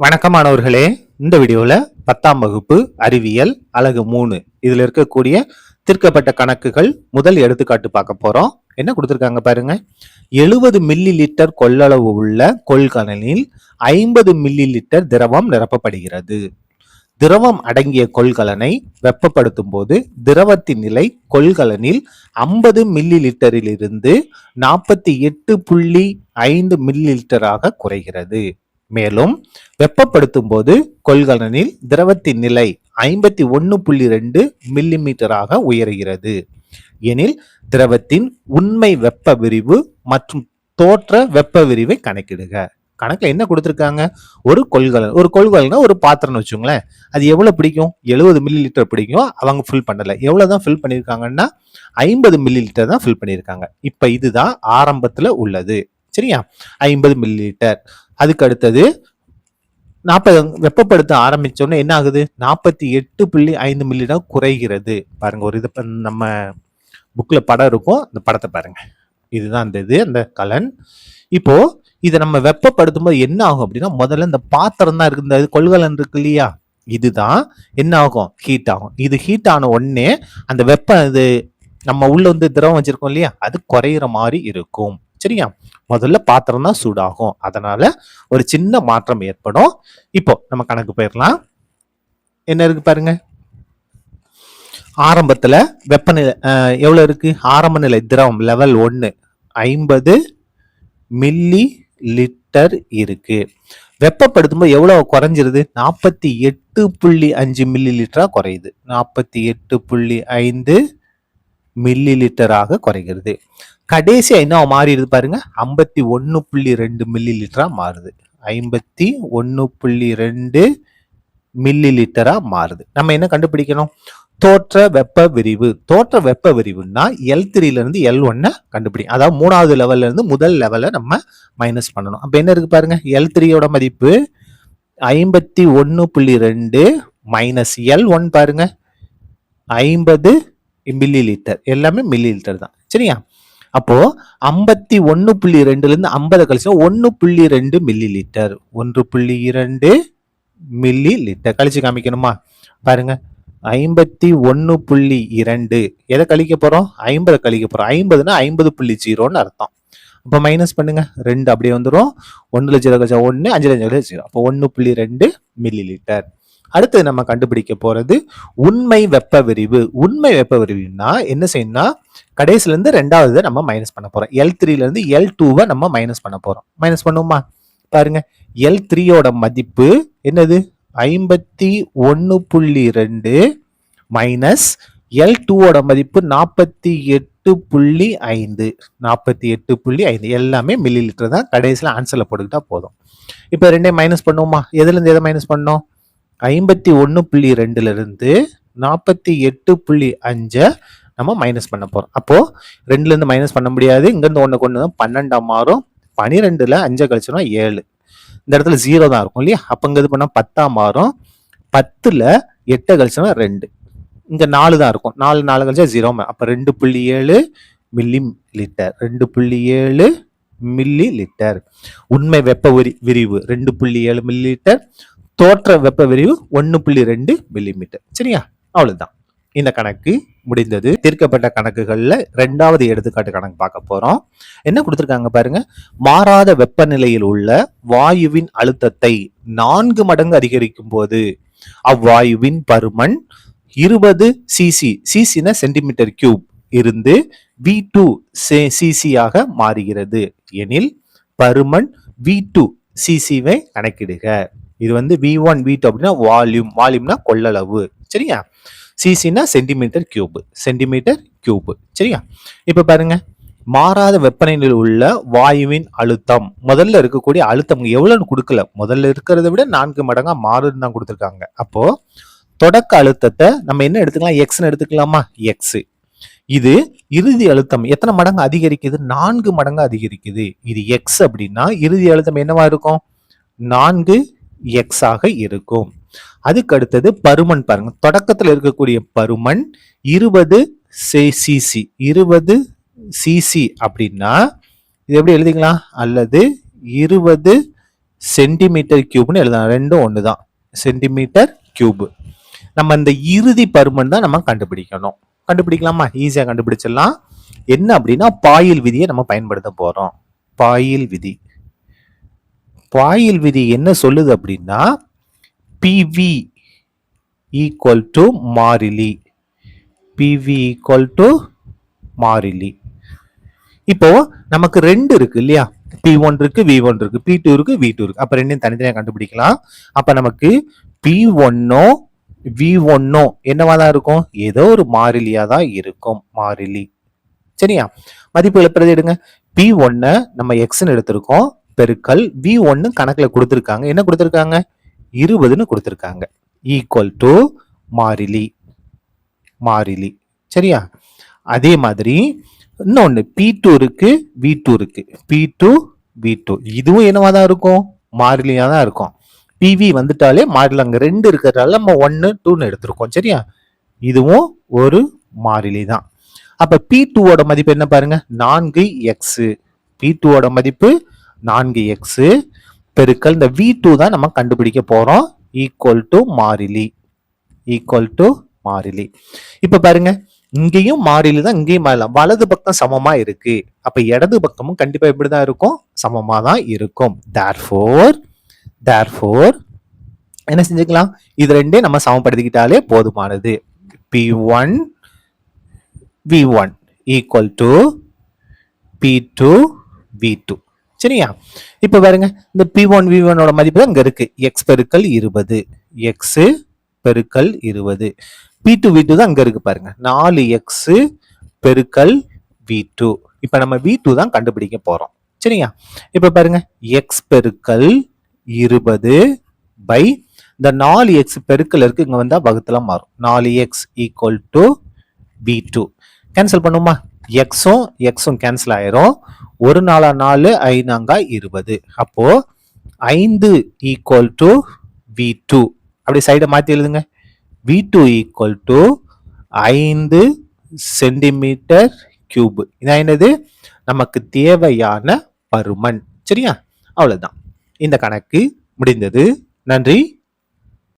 வணக்கம் மாணவர்களே. இந்த வீடியோல 10ஆம் வகுப்பு அறிவியல் அலகு 3 இதுல இருக்கக்கூடிய தீர்க்கப்பட்ட கணக்குகள் முதல் எடுத்துக்காட்டு பார்க்க போறோம். என்ன கொடுத்திருக்காங்க பாருங்க. 70 மில்லி லிட்டர் கொள்ளளவு உள்ள கொள்கலனில் 50 மில்லி லிட்டர் திரவம் நிரப்பப்படுகிறது. திரவம் அடங்கிய கொள்கலனை வெப்பப்படுத்தும் போது திரவத்தின் நிலை கொள்கலனில் 50 மில்லி லிட்டரில் இருந்து 48.5 மில்லி லிட்டராக குறைகிறது. மேலும் வெப்பப்படுத்தும் போது கொள்கலனில் திரவத்தின் நிலை 51.2 மில்லி மீட்டராக உயர்கிறது எனில் திரவத்தின் உண்மை வெப்ப விரிவு மற்றும் தோற்ற வெப்ப விரிவை கணக்கிடுக. கணக்குல என்ன கொடுத்திருக்காங்க? ஒரு கொள்கலன் ஒரு பாத்திரம்னு வச்சுங்களேன். அது எவ்வளவு பிடிக்கும்? 70 மில்லி லிட்டர் பிடிக்கும். அவங்க ஃபில் பண்ணல. எவ்வளவுதான் ஃபில் பண்ணிருக்காங்கன்னா 50 மில்லி லிட்டர் தான் ஃபில் பண்ணிருக்காங்க. இப்ப இதுதான் ஆரம்பத்துல உள்ளது. சரியா? 50 மில்லி லிட்டர். அதுக்கு அடுத்தது 40 வெப்பப்படுத்த ஆரம்பிச்சோன்னு என்ன ஆகுது? 48.5 மில்லி லிட்டர் குறைகிறது. பாருங்க, ஒரு இது நம்ம புக்ல படம் இருக்கும். இந்த படத்தை பாருங்க. இதுதான் அந்த கலன். இப்போ இதை நம்ம வெப்பப்படுத்தும் போது என்ன ஆகும் அப்படின்னா, முதல்ல இந்த பாத்திரம் தான் இருக்கு, இந்த கொள்கலன் இருக்கு இல்லையா, இதுதான் என்ன ஆகும்? ஹீட் ஆகும். இது ஹீட் ஆன உடனே அந்த வெப்பம் இது நம்ம உள்ள திரவம் வச்சிருக்கோம் இல்லையா, அது குறையிற மாதிரி இருக்கும். சரியா? முதல்ல பாத்திரம் தான் சூடாகும். அதனால ஒரு சின்ன மாற்றம் ஏற்படும். இப்போ நம்ம கணக்கு போயிடலாம். என்ன இருக்கு பாருங்க. ஆரம்பத்துல வெப்பநிலை எவ்வளவு இருக்கு? ஆரம்ப நிலை திரவம் லெவல் 1 50 மில்லி லிட்டர் இருக்கு. வெப்பப்படுத்தும் போது எவ்வளவு குறைஞ்சிருது? 48.5 மில்லி லிட்டரா குறையுது. 48.5 மில்லி லிட்டராக குறைகிறது. கடைசியா என்ன மாறிடுது பாருங்க, 51.2 மில்லி லிட்டரா மாறுது. 51.2 மில்லி லிட்டரா மாறுது. நம்ம என்ன கண்டுபிடிக்கணும்? தோற்ற வெப்ப விரிவு. தோற்ற வெப்ப விரிவுன்னா L3 இருந்து L1 கண்டுபிடி. அதாவது 3வது லெவல்ல இருந்து முதல் லெவலை நம்ம மைனஸ் பண்ணணும். அப்ப என்ன இருக்கு பாருங்க, L3யோட மதிப்பு 51.2 மைனஸ் L1 பாருங்க 50 மில்லி லிட்டர். எல்லாமே மில்லி லிட்டர் தான். சரியா? அப்போ 51.2ல இருந்து 50 கழிச்சா 1.2 மில்லி லிட்டர். 1.2 மில்லி லிட்டர் கழிச்சு காமிக்கணுமா? பாருங்க, 51.2 எதை கழிக்க போறோம்? 50 கழிக்க போறோம். 50னா 50.0ன்னு அர்த்தம். அப்ப மைனஸ் பண்ணுங்க, 2 அப்படியே வந்துடும். 1ல 0 கழிச்சா 1, 5ல 0. அப்போ 1.2 மில்லி லிட்டர். அடுத்து நம்ம கண்டுபிடிக்க போறது உண்மை வெப்ப விரிவு. உண்மை வெப்ப விரிவுனா என்ன செய்யணும்னா, கடைசில இருந்து ரெண்டாவது நம்ம மைனஸ் பண்ண போறோம். L3ல இருந்து L2 நம்ம மைனஸ் பண்ண போறோம். மைனஸ் பண்ணுவோமா? பாருங்க, L3யோட மதிப்பு என்னது? 51.2 மைனஸ் L2வோட மதிப்பு 48.5. 48.5 எல்லாமே மில்லி லிட்டர் தான். கடைசியில் ஆன்சர்ல போட்டுக்கிட்டா போதும். இப்ப ரெண்டையும் மைனஸ் பண்ணுவோமா? எதுல இருந்து எதை மைனஸ் பண்ணோம்? 51.2ல இருந்து 48.5 நம்ம மைனஸ் பண்ண போறோம். அப்போ 2ல இருந்து மைனஸ் பண்ண முடியாது. இங்க இருந்து 1 கொண்டு 12 மாறும். 12ல 5 கழிச்சோம்னா 7. இந்த இடத்துல 0 தான் இருக்கும் இல்லையா? அப்ப இங்க இது பண்ணா 10 மாறும். 10ல 8 கழிச்சோம்னா 2. இங்க 4 தான் இருக்கும். 4 கழிச்சா 0. அப்ப 2.7 மில்லி லிட்டர். 2.7 milli litre. உண்மை வெப்ப விரிவு 2.7 மில்லி லிட்டர். தோற்ற வெப்ப விரிவு 1.2 மில்லி மீட்டர். சரியா? அவ்வளவுதான். இந்த கணக்கு முடிந்தது. தீர்க்கப்பட்ட கணக்குகள்ல 2வது எடுத்துக்காட்டு கணக்கு பார்க்க போறோம். என்ன கொடுத்திருக்காங்க பாருங்க. மாறாத வெப்பநிலையில் உள்ள வாயுவின் அழுத்தத்தை 4 மடங்கு அதிகரிக்கும் போது அவ்வாயுவின் பருமன் 20 சிசி, சிசினா சென்டிமீட்டர் கியூப் இருந்து V2 சிசி ஆக மாறுகிறது எனில் பருமன் V2 சிசிவை கணக்கிடுக. இது V1 V2 அப்படின்னா வால்யூம். வால்யூம்னா கொள்ளளவு. சரியா? சிசினா சென்டிமீட்டர் கியூப். Centimetre cube. சரியா? இப்ப பாருங்க, மாறாத வெப்பநிலையில் உள்ள வாயுவின் அழுத்தம். முதல்ல இருக்கக்கூடிய அழுத்தம் எவ்வளவுன்னு கொடுக்கல. முதல்ல இருக்கிறத விட 4 மடங்கா மாறுன்னு தான் கொடுத்துருக்காங்க. அப்போ தொடக்க அழுத்தத்தை நம்ம என்ன எடுத்துக்கலாம்? எக்ஸ்ன்னு எடுத்துக்கலாமா? எக்ஸ். இது இறுதி அழுத்தம் எத்தனை மடங்கு அதிகரிக்குது? 4 மடங்கு அதிகரிக்குது. இது எக்ஸ் அப்படின்னா இறுதி அழுத்தம் என்னவா இருக்கும்? 4 எக்ஸ் ஆக இருக்கும். அதுக்கு அடுத்தது பருமன் பாருங்க. தொடக்கத்தில் இருக்கக்கூடிய பருமன் 20 சிசி. 20 சிசி அப்படின்னா இது எப்படி எழுதிக்கலாம்? அல்லது 20 சென்டிமீட்டர் கியூப்னு எழுதலாம். ரெண்டும் ஒன்று தான். Centimetre cube. நம்ம இந்த இறுதி பருமன் தான் நம்ம கண்டுபிடிக்கணும். கண்டுபிடிக்கலாமா? ஈஸியா கண்டுபிடிச்சிடலாம். என்ன அப்படின்னா பாயில் விதியை நம்ம பயன்படுத்த போறோம். பாயில் விதி. பாயில் விதி என்ன சொல்லுது அப்படின்னா பிவி ஈக்குவல் டு மாறிலி. பிவி ஈக்குவல் டு மாறிலி. இப்போ நமக்கு ரெண்டு இருக்கு இல்லையா? P1 இருக்கு, V1 இருக்கு, P2 இருக்கு, V2 இருக்கு. அப்ப ரெண்டையும் தனித்தனியா கண்டுபிடிக்கலாம். அப்ப நமக்கு P1ஓ V1ஓ என்னவா தான் இருக்கும்? ஏதோ ஒரு மாறிலியா தான் இருக்கும். மாறிலி. சரியா? மதிப்புகளை பிரதியிடுங்க. P1 நம்ம எக்ஸ்ன்னு எடுத்திருக்கோம். பெருக்கல் V1 கணக்குல கொடுத்திருக்காங்க. என்ன கொடுத்திருக்காங்க? 20ன்னு கொடுத்திருக்காங்க. ஈக்குவல் டு மாறிலி. மாறிலி. சரியா? அதே மாதிரி இன்னொன்னு P2 இருக்கு, V2 இருக்கு. P2 V2 இதுவும் என்னவா தான் இருக்கும்? மாறிலியா தான் இருக்கும். PV வந்துட்டாலே மாறிலி. அங்க ரெண்டு இருக்கிறதால நம்ம 1 2ன்னு எடுத்திருக்கோம். சரியா? இதுவும் ஒரு மாறிலி தான். அப்ப P2ஓட மதிப்பு என்ன பாருங்க? 4x. P2ஓட மதிப்பு 4x பெருக்கல் இந்த V2 தான் நம்ம கண்டுபிடிக்க போறோம். ஈக்குவல் டு மாறிலி. ஈக்குவல் டு மாறிலி. இப்ப பாருங்க, இங்கேயும் மாறிலி தான், இங்கேயும் மாறலாம். வலது பக்கம் சமமா இருக்கு. அப்ப இடது பக்கமும் கண்டிப்பா எப்படிதான் இருக்கும்? சமமா தான் இருக்கும். therefore என்ன செஞ்சுக்கலாம்? இது ரெண்டே நம்ம சமப்படுத்திக்கிட்டாலே போதுமானது. P1 V1 equal to P2 V2. சரியா? இப்ப பாருங்க, இந்த P1 V1 ஓட மதிப்பு அங்க இருக்கு. x பெருக்கல் 20. x பெருக்கல் 20. P2 V2 தான் அங்க இருக்கு பாருங்க. 4x பெருக்கல் V2. இப்ப நம்ம V2 தான் கண்டுபிடிக்க போறோம். சரியா? இப்ப பாருங்க, x பெருக்கல் 20 பை இந்த 4x பெருக்கல் இருக்கு, இங்க வந்தா வகுத்துல மாறும். 4x equal to V2. Cancel பண்ணுமா? எக்ஸும் கேன்சல் ஆயிரும். 1 4 4 5 20. அப்போ 5 ஈக்குவல் டு V2. அப்படி சைடை மாத்தி எழுதுங்க. V2 equal to 5 centimetre cube. இதான் என்னது? நமக்கு தேவையான பருமன். சரியா? அவ்வளவுதான். இந்த கணக்கு முடிந்தது. நன்றி.